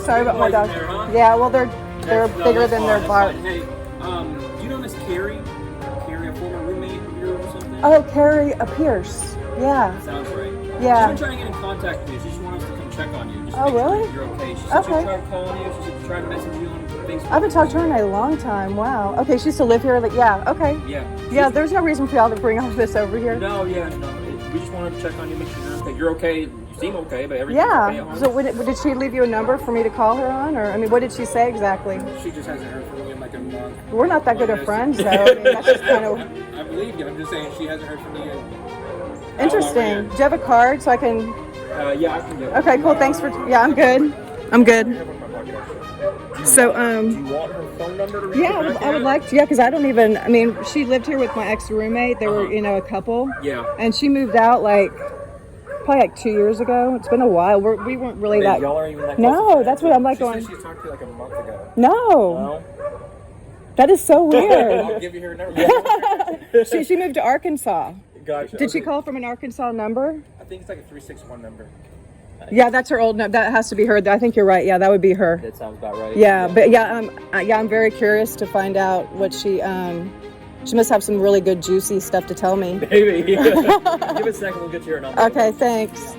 Sorry about my dog. There, huh? Yeah, well they're bigger than their bark. Hey, do you know Miss Carrie? Carrie, a former roommate of yours or something? Oh, Carrie Pierce. Yeah. Sounds right. Yeah. She's been trying to get in contact with you. She just wants us to come check on you. Just Oh, make sure really? that you're okay. She said Okay. she tried calling you. She said she tried to message you on Facebook. I haven't talked to her in a long time. Wow. Okay, she used to live here. Like, yeah. Okay. Yeah. Yeah. There's no reason for y'all to bring all this over here. No, yeah, no. We just wanted to check on you, make sure you're okay. You're okay. You seem okay, but everything's okay at Yeah. home? So did she leave you a number for me to call her on, or I mean, what did she say exactly? She just hasn't heard from you in like a month. We're not that good of friends, though. I mean, that's just kind of I believe you. I'm just saying she hasn't heard from you. interesting. Do you have a card so I can? Yeah, I can do it. Okay, cool. Thanks for. Yeah, I'm good. I'm good. So, Do you want her phone number to reach yeah, her back I would at? like to. Yeah, because I don't even. I mean, she lived here with my ex-roommate. They were, a couple. Yeah. And she moved out probably like 2 years ago. It's been a while. We weren't really that. Y'all aren't even that No, close. that's what I'm like She going. said she talked to you like a month ago. No, that is so I'll weird. give you her number. she moved to Arkansas. Gotcha. Did she call from an Arkansas number? I think it's like a 361 number. Yeah, that's her old number. That has to be her. I think you're right. Yeah, that would be her. That sounds about right. Yeah, but I'm very curious to find out what she must have some really good juicy stuff to tell me. Maybe. Give it a second. We'll get you her number. Okay, thanks.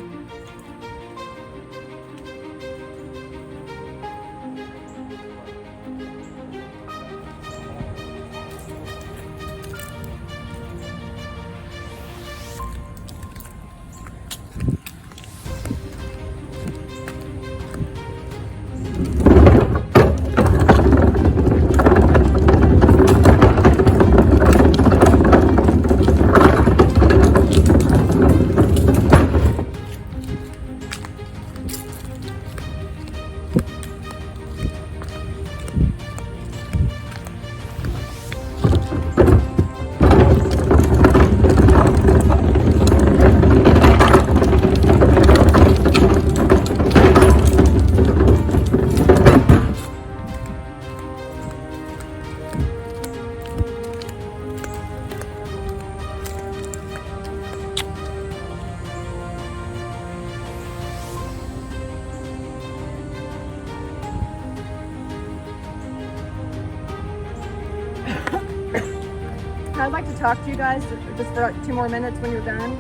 I'd like to talk to you guys just for like 2 more minutes when you're done.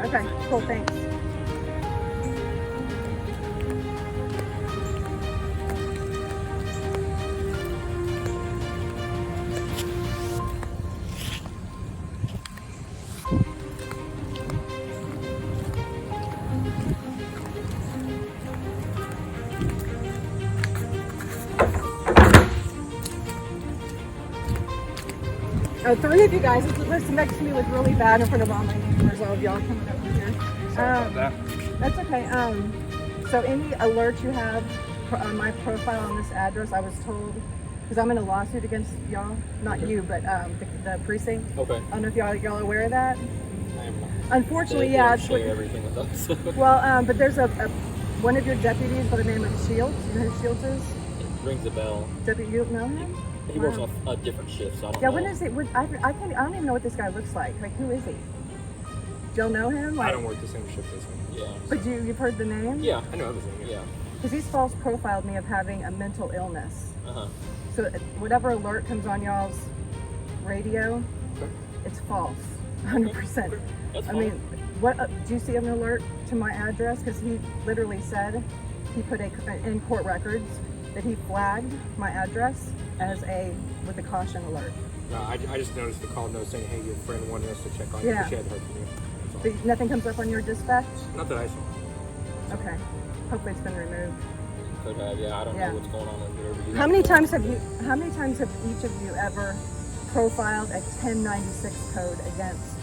Okay, cool, thanks. Oh, 3 of you guys listen next to me look really bad in front of all my neighbors, all of y'all coming over here. That's okay. So any alert you have on my profile on this address, I was told, because I'm in a lawsuit against y'all, not you, but the precinct. Okay. I don't know if y'all are aware of that. I am not. Unfortunately, They yeah. don't It's share everything with us. well, but there's one of your deputies by the name of Shields. You know who Shields is? Rings a bell. Deputy, you know him? He works on a different shift, so I don't Yeah, know. when is it? I don't even know what this guy looks like. Like, who is he? Do y'all know him? I don't work the same shift as him. Yeah. But you've heard the name? Yeah, I know everything. Yeah. Because he's false profiled me of having a mental illness. Uh-huh. So whatever alert comes on y'all's radio, it's false, 100%. That's I fine. mean, what do you see an alert to my address? Because he literally said he put in court records that he flagged my address as with a caution alert. No, I just noticed the call note saying, hey, your friend wanted us to check on you Yeah. because she hadn't heard from you. That's all. But nothing comes up on your dispatch? Not that I saw. Okay. Hopefully it's been removed. Could have, yeah. I don't Yeah. know what's going on over there. How many times have each of you ever profiled a 1096 code against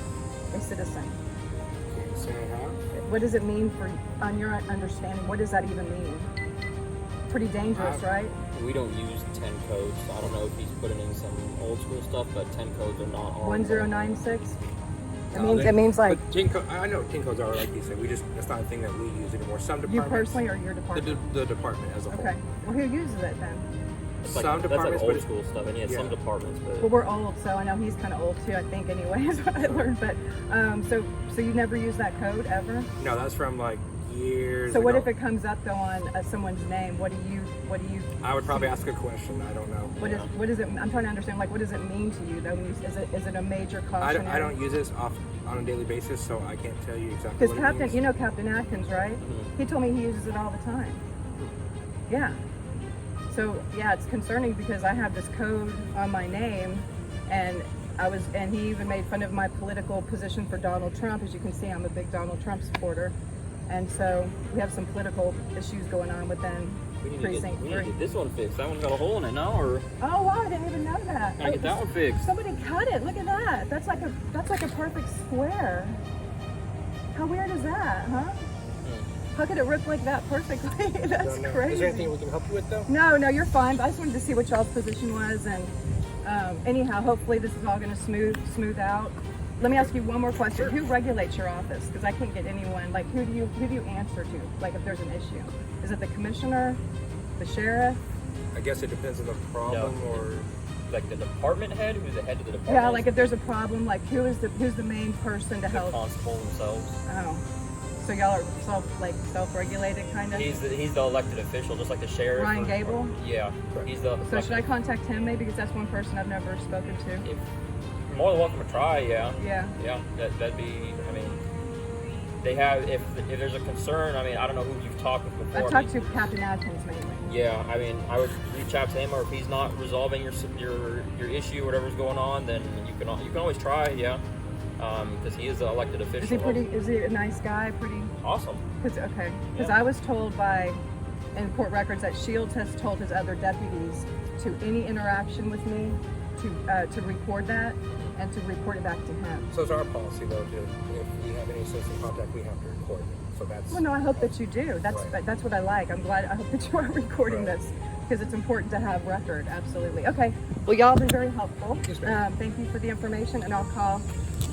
a citizen? Can't say I have. What does it mean on your understanding? What does that even mean? Pretty dangerous, right? We don't use 10 codes. I don't know if he's putting in some old school stuff, but 10 codes are not on. 1096. No, It means like But 10 I know 10 codes are like you said. That's not a thing that we use anymore. Some you departments. personally or your department. The department as a whole. Okay. Well, who uses it then? It's Some that's departments, like but old school stuff, and yeah, some yeah. departments, but Well, we're old, so I know he's kind of old too. I think anyway is what I learned. But so you never use that code ever? No, that's from like years So ago. what if it comes up though on someone's name? What do you? I would probably ask a question. I don't know. What is it? I'm trying to understand. Like, what does it mean to you though? Is it a major caution? I don't use this on a daily basis, so I can't tell you exactly Because what it means. you know Captain Atkins, right? Mhm. He told me he uses it all the time. Yeah. So yeah, it's concerning because I have this code on my name, and he even made fun of my political position for Donald Trump. As you can see, I'm a big Donald Trump supporter, and so we have some political issues going on within we need precinct to 3. get this one fixed. That one's got a hole in it now, or Oh wow, I didn't even know that. gotta get that one fixed. Somebody cut it. Look at that. That's like a perfect square. How weird is that, huh? How could it rip like that perfectly? That's Don't know. crazy. Is there anything we can help you with though? No, you're fine. I just wanted to see what y'all's position was, and anyhow, hopefully this is all going to smooth out. Let me ask you one more question. Who regulates your office? Because I can't get anyone. Like, who do you answer to? Like, if there's an issue, is it the commissioner, the sheriff? I guess it depends on the problem or. Like the department head, who's the head of the department? Yeah, like if there's a problem, like who's the main person to the help? constable themselves. Oh, so y'all are self-regulated kind of. He's the elected official, just like the sheriff. Ryan Gable? Yeah, he's the. So should I contact him maybe, because that's one person I've never spoken to? If you're more than welcome to try, yeah. Yeah. Yeah, that'd be. I mean, they have if there's a concern. I mean, I don't know who you've talked with before. I've talked to Captain Atkins mainly. Yeah, I mean, I would reach out to him, or if he's not resolving your issue, whatever's going on, then you can always try, yeah, because he is an elected official. Is he a nice guy? Pretty awesome? Because Yeah. I was told in court records that Shields has told his other deputies to any interaction with me to record that and to report it back to him. So it's our policy though to if we have any citizen contact, we have to record it. So that's. Well, no, I hope that you do. Right. That's what I like. I'm glad. I hope that you are recording Right. this because it's important to have record. Absolutely. Okay. Well, y'all have been very helpful. Yes, ma'am. Thank you for the information, and I'll call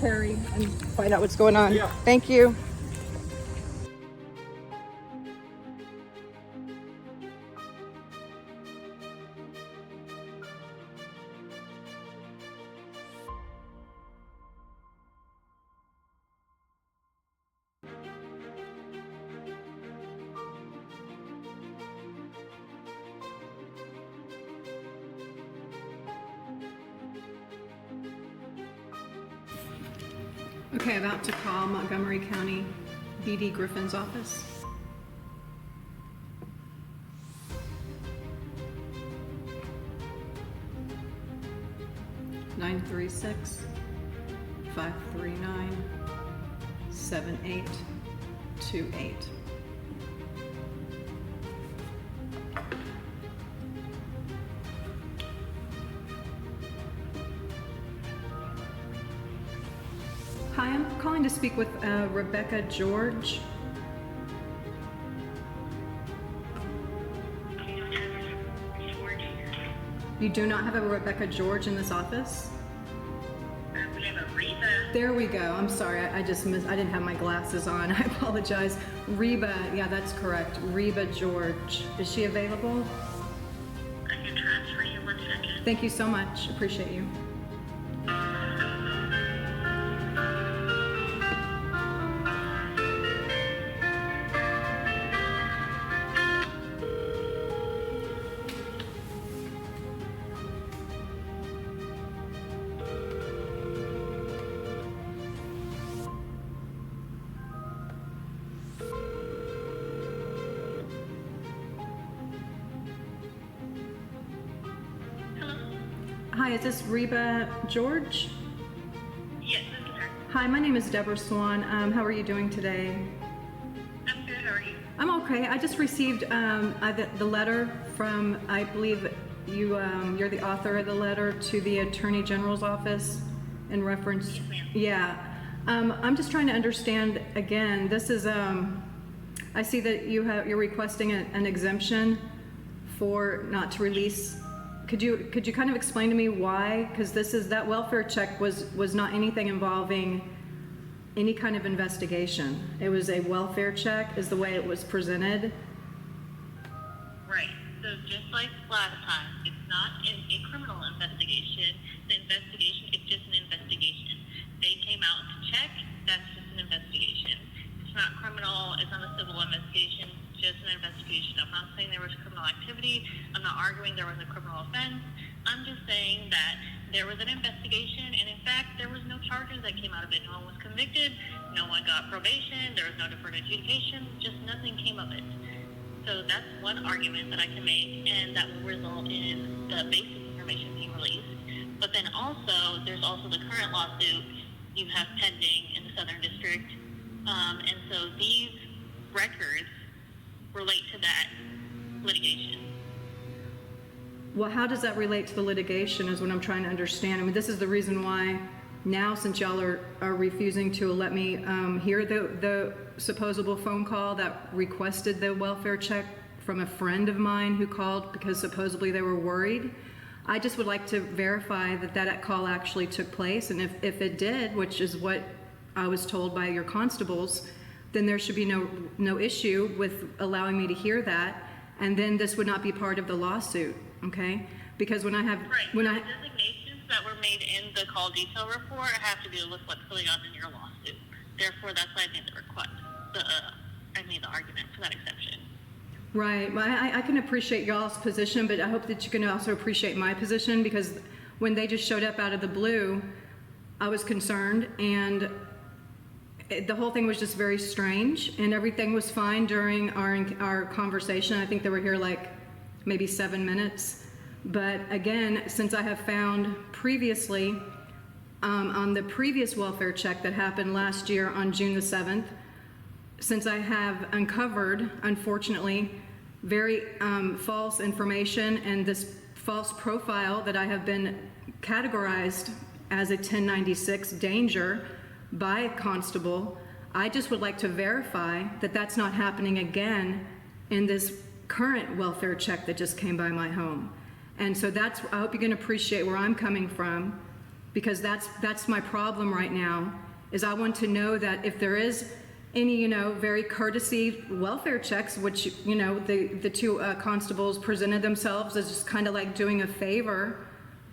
Terry and find out what's going on. Yeah. Thank you. Okay, about to call Montgomery County BD Griffin's office. Nine 539-7828. Hi, I'm calling to speak with Rebecca George. You do not have a Rebecca George in this office? We have a Reba. There we go. I'm sorry, I just missed. I didn't have my glasses on. I apologize. Reba, yeah, that's correct. Reba George. Is she available? I can transfer you 1 second. Thank you so much. Appreciate you. Hi, is this Reba George? Yes, this is her. Hi, my name is Deborah Swan. How are you doing today? I'm good. How are you? I'm okay. I just received the letter from, I believe you're the author of the letter to the Attorney General's office in reference. Yes, ma'am. Yeah. I'm just trying to understand again. This is I see that you're requesting an exemption for not to release. Could you kind of explain to me why? Because that welfare check was not anything involving any kind of investigation. It was a welfare check, is the way it was presented. Right. So just like last time, it's not a criminal investigation. The investigation is just an investigation. They came out to check. That's just an investigation. It's not criminal. It's not a civil investigation. Just an investigation. I'm not saying there was criminal activity. I'm not arguing there was a criminal offense. I'm just saying that there was an investigation, and in fact, there was no charges that came out of it. No one was convicted. No one got probation. There was no deferred adjudication. Just nothing came of it. So that's one argument that I can make, and that will result in the basic information being released. But then also, there's also the current lawsuit you have pending in the Southern District. And so these records relate to that litigation. Well, how does that relate to the litigation is what I'm trying to understand. I mean, this is the reason why now, since y'all are refusing to let me hear the supposable phone call that requested the welfare check from a friend of mine who called because supposedly they were worried, I just would like to verify that call actually took place. And if it did, which is what I was told by your constables, then there should be no issue with allowing me to hear that. And then this would not be part of the lawsuit, okay? Because when I have... Right. The designations that were made in the call detail report have to do with what's going on in your lawsuit. Therefore, that's why I made the request. I made the argument for that exception. Right. Well, I can appreciate y'all's position, but I hope that you can also appreciate my position, because when they just showed up out of the blue, I was concerned, and the whole thing was just very strange, and everything was fine during our conversation. I think they were here like maybe 7 minutes. But again, since I have found previously on the previous welfare check that happened last year on June the 7th, since I have uncovered, unfortunately, very false information and this false profile that I have been categorized as a 1096 danger by a constable, I just would like to verify that that's not happening again in this current welfare check that just came by my home. And so I hope you can appreciate where I'm coming from, because that's my problem right now, is I want to know that if there is any, very courtesy welfare checks, which, the two constables presented themselves as just kind of like doing a favor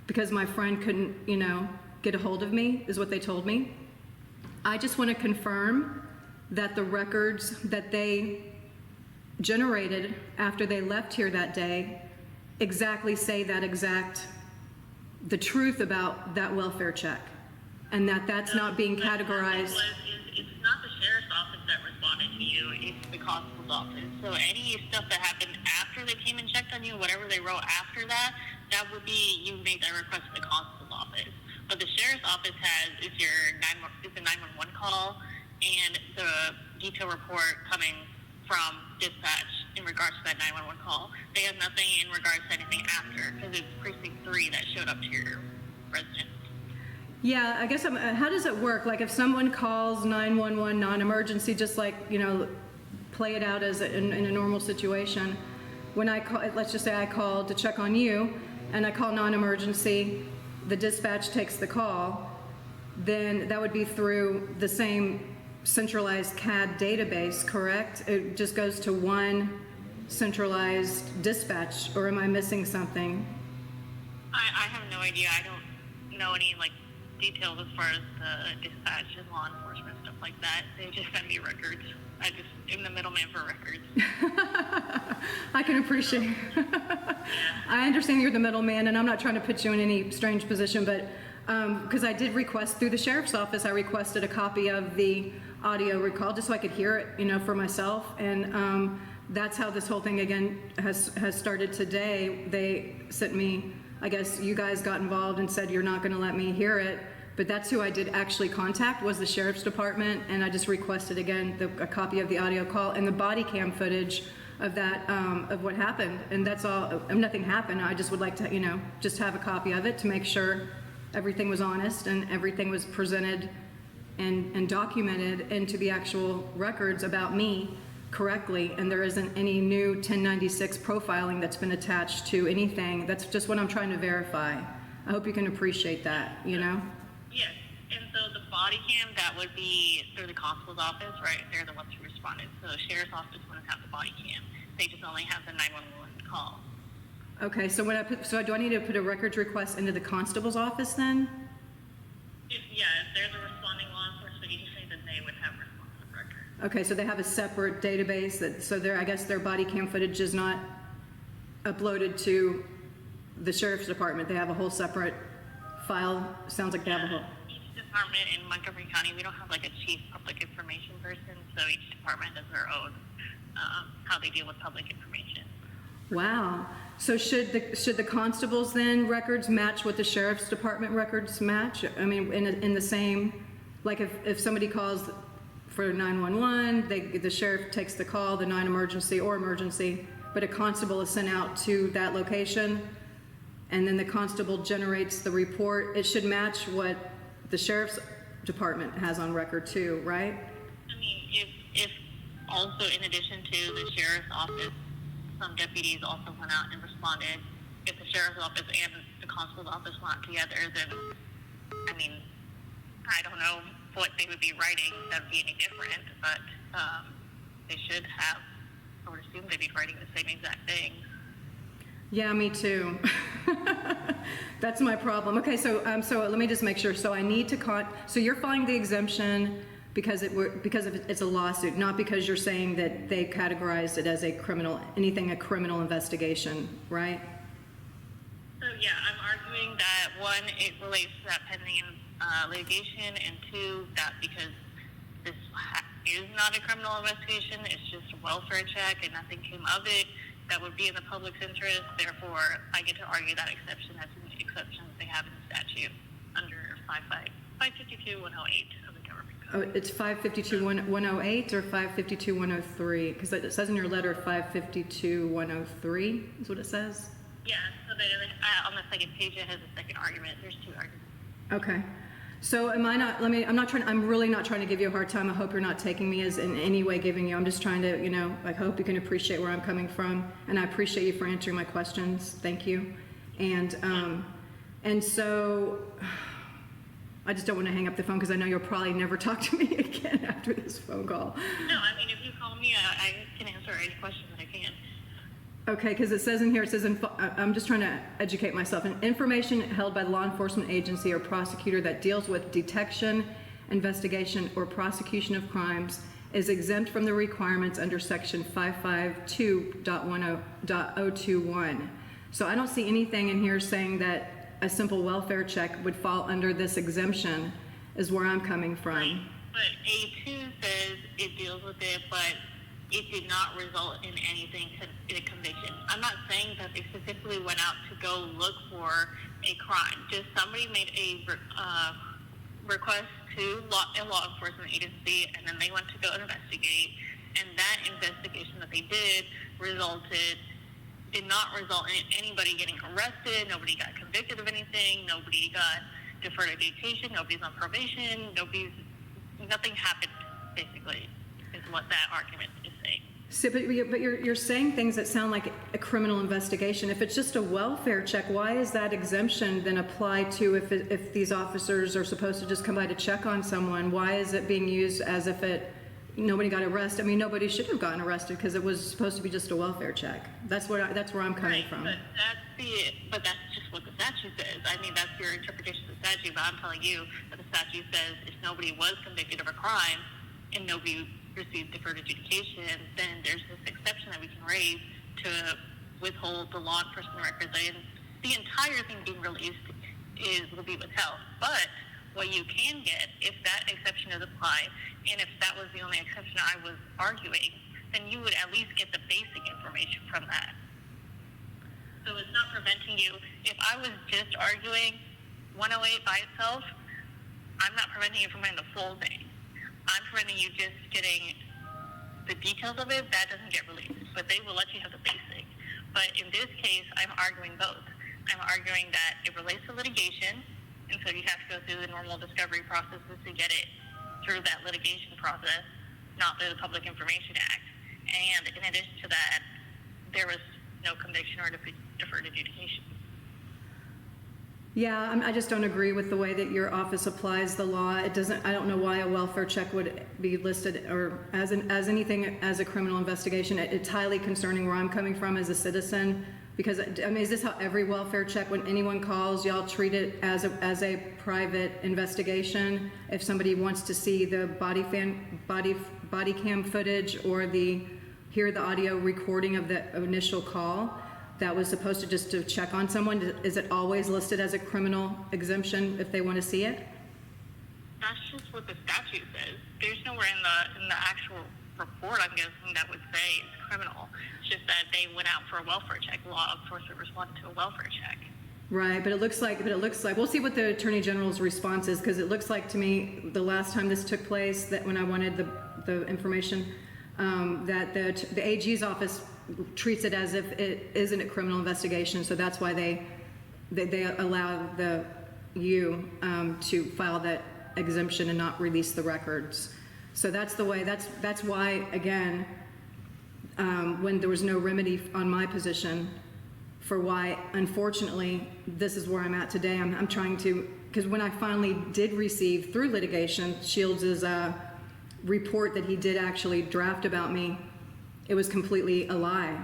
because my friend couldn't, get a hold of me, is what they told me. I just want to confirm that the records that they generated after they left here that day exactly say the truth about that welfare check, and that's not being categorized. It's not the sheriff's office that responded to you, it's the constable's office. So any stuff that happened after they came and checked on you, whatever they wrote after that would be, you made that request to the constable's office. What the sheriff's office is the 911 call and the detail report coming from dispatch in regards to that 911 call. They have nothing in regards to anything after, because it's precinct 3 that showed up to your residence. Yeah, I guess how does it work? Like if someone calls 911 non-emergency, just like, play it out as in a normal situation. When I call, let's just say I called to check on you, and I call non-emergency, the dispatch takes the call, then that would be through the same centralized CAD database, correct? It just goes to one centralized dispatch, or am I missing something? I have no idea. I don't know any details as far as the dispatch and law enforcement, stuff like that. They just send me records. I just am the middleman for records. I can appreciate. I understand you're the middleman, and I'm not trying to put you in any strange position, but because I did request through the sheriff's office, I requested a copy of the audio recall just so I could hear it, for myself, and that's how this whole thing again has started today. They sent me I guess you guys got involved and said you're not going to let me hear it. But that's who I did actually contact, was the sheriff's department, and I just requested again a copy of the audio call and the body cam footage of that, of what happened. And that's all. Nothing happened. I just would like to, you know, just have a copy of it to make sure everything was honest and everything was presented and documented into the actual records about me correctly, and there isn't any new 1096 profiling that's been attached to anything. That's just what I'm trying to verify. I hope you can appreciate that, you know? Yes, and so the body cam, that would be through the constable's office, right? They're the ones who responded. So the sheriff's office wouldn't have the body cam. They just only have the 911 call. Okay, so when so do I need to put a records request into the constable's office then? If they're the responding law enforcement agency, then they would have responsive record. Okay, so they have a separate database that, so I guess their body cam footage is not uploaded to the sheriff's department. They have a whole separate file. Sounds like they have a whole. Each department in Montgomery County, we don't have like a chief public information person, so each department has their own how they deal with public information. Wow. So should the constables then records match what the sheriff's department records match? I mean, in the same, like if somebody calls for 911, the sheriff takes the call, the non-emergency or emergency, but a constable is sent out to that location, and then the constable generates the report. It should match what the sheriff's department has on record too, right? I mean, if also in addition to the sheriff's office, some deputies also went out and responded. If the sheriff's office and the constable's office went out together, then, I mean, I don't know what they would be writing that would be any different, but they should have, I would assume they'd be writing the same exact thing. Yeah, me too. That's my problem. Okay, so let me just make sure. So I need to so you're filing the exemption because it's a lawsuit, not because you're saying that they categorized it as a criminal investigation, right? So yeah, I'm arguing that one, it relates to that pending litigation, and two, that because this is not a criminal investigation, it's just a welfare check and nothing came of it, that would be in the public's interest. Therefore, I get to argue that exception as an exception that they have in the statute under 552-108 of the government code. Oh, it's 552-108 or 552-103? Because it says in your letter 552-103 is what it says. Yeah, so on the second page it has a second argument. There's two arguments. Okay. So I'm really not trying to give you a hard time. I hope you're not taking me as in any way giving you. I'm just trying to, I hope you can appreciate where I'm coming from. And I appreciate you for answering my questions. Thank you. And so I just don't want to hang up the phone because I know you'll probably never talk to me again after this phone call. No, I mean, if you call me, I can answer any questions that I can. Okay, because it says in here, I'm just trying to educate myself. Information held by the law enforcement agency or prosecutor that deals with detection, investigation, or prosecution of crimes is exempt from the requirements under section 552.021. So I don't see anything in here saying that a simple welfare check would fall under this exemption, is where I'm coming from. Right. But A2 says it deals with it, but it did not result in anything in a conviction. I'm not saying that they specifically went out to go look for a crime. Just somebody made a request to a law enforcement agency, and then they went to go investigate. And that investigation that they did did not result in anybody getting arrested. Nobody got convicted of anything. Nobody got deferred education. Nobody's on probation. Nothing happened, basically, is what that argument is saying. So, but you're saying things that sound like a criminal investigation. If it's just a welfare check, why is that exemption then applied to if these officers are supposed to just come by to check on someone? Why is it being used as if nobody got arrested? I mean, nobody should have gotten arrested because it was supposed to be just a welfare check. That's where I'm coming from. But that's just what the statute says. I mean, that's your interpretation of the statute. But I'm telling you that the statute says if nobody was convicted of a crime and nobody received deferred adjudication, then there's this exception that we can raise to withhold the law enforcement records. And the entire thing being released will be withheld. But what you can get, if that exception is applied, and if that was the only exception I was arguing, then you would at least get the basic information from that. So it's not preventing you. If I was just arguing 108 by itself, I'm not preventing you from getting the full thing. I'm preventing you just getting the details of it. That doesn't get released, but they will let you have the basic. But in this case, I'm arguing both. I'm arguing that it relates to litigation, and so you have to go through the normal discovery processes to get it through that litigation process, not through the Public Information Act. And in addition to that, there was no conviction or deferred adjudication. Yeah, I just don't agree with the way that your office applies the law. It doesn't. I don't know why a welfare check would be listed or as anything as a criminal investigation. It's highly concerning where I'm coming from as a citizen, because I mean, is this how every welfare check, when anyone calls, y'all treat it as a private investigation? If somebody wants to see the body cam footage or hear the audio recording of the initial call, that was supposed to just to check on someone, is it always listed as a criminal exemption if they want to see it? That's just what the statute says. There's nowhere in the actual report, I'm guessing, that would say it's criminal. It's just that they went out for a welfare check. Law enforcement responded to a welfare check. Right, but it looks like we'll see what the Attorney General's response is, because it looks like to me the last time this took place, that when I wanted the information, that the AG's office treats it as if it isn't a criminal investigation, so that's why they allow you to file that exemption and not release the records. So that's the way. That's why, again, when there was no remedy on my position for why, unfortunately, this is where I'm at today. I'm trying to, because when I finally did receive through litigation Shields' report that he did actually draft about me, it was completely a lie.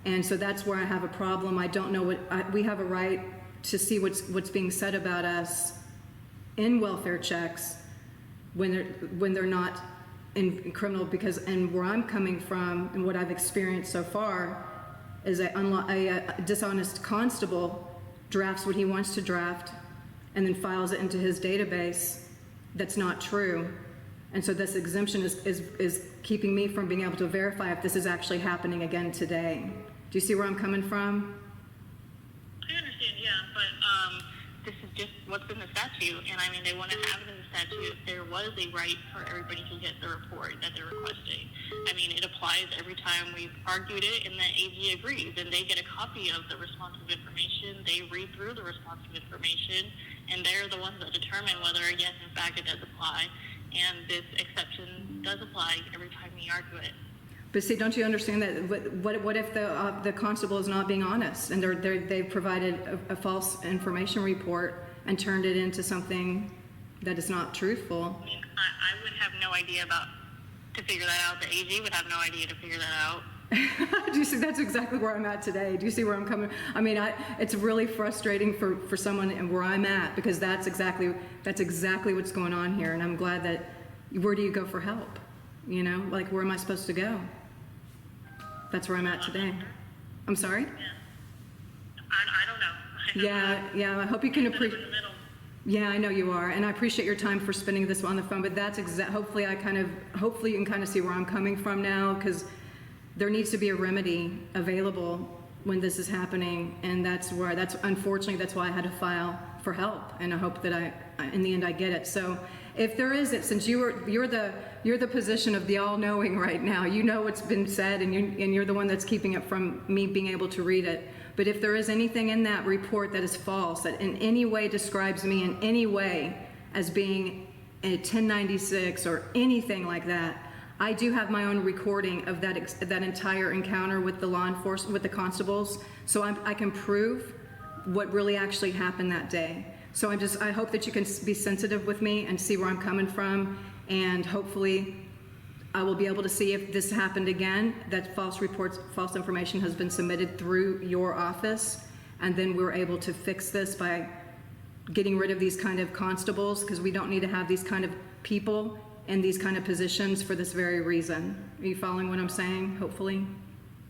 And so that's where I have a problem. I don't know we have a right to see what's being said about us in welfare checks when they're not in criminal, and where I'm coming from and what I've experienced so far is a dishonest constable drafts what he wants to draft and then files it into his database. That's not true. And so this exemption is keeping me from being able to verify if this is actually happening again today. Do you see where I'm coming from? I understand, yeah, but this is just what's in the statute, and I mean, they want to have it in the statute. There was a right for everybody to get the report that they're requesting. I mean, it applies every time we've argued it, and the AG agrees, and they get a copy of the responsive information. They read through the responsive information, and they're the ones that determine whether, yes, in fact, it does apply. And this exception does apply every time we argue it. But see, don't you understand that? What if the constable is not being honest and they've provided a false information report and turned it into something that is not truthful? I mean, I would have no idea to figure that out. The AG would have no idea to figure that out. Do you see? That's exactly where I'm at today. Do you see where I'm coming? I mean, it's really frustrating for someone and where I'm at, because that's exactly what's going on here. And I'm glad that, where do you go for help? You know, like, where am I supposed to go? That's where I'm at today. I'm sorry? Yeah. I don't know. Yeah. I hope you can appreciate. Yeah, I know you are, and I appreciate your time for spending this on the phone. But that's hopefully you can kind of see where I'm coming from now, because there needs to be a remedy available when this is happening, and unfortunately that's why I had to file for help, and I hope that in the end I get it. So if there is it, since you're the position of the all-knowing right now, you know what's been said, and you're the one that's keeping it from me being able to read it. But if there is anything in that report that is false, that in any way describes me in any way as being a 1096 or anything like that, I do have my own recording of that entire encounter with the law enforcement, with the constables, so I can prove what really actually happened that day. So I hope that you can be sensitive with me and see where I'm coming from, and hopefully I will be able to see if this happened again, that false information has been submitted through your office, and then we're able to fix this by getting rid of these kind of constables, because we don't need to have these kind of people in these kind of positions for this very reason. Are you following what I'm saying, hopefully?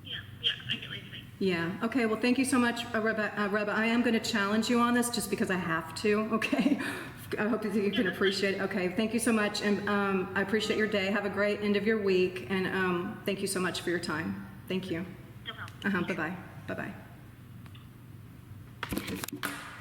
Yeah, I get what you're saying. Yeah, okay, well, thank you so much, Reba. I am going to challenge you on this just because I have to, okay? I hope that you can appreciate it. Okay, thank you so much, and I appreciate your day. Have a great end of your week, and thank you so much for your time. Thank you. No problem. Bye-bye. Bye-bye. Bye.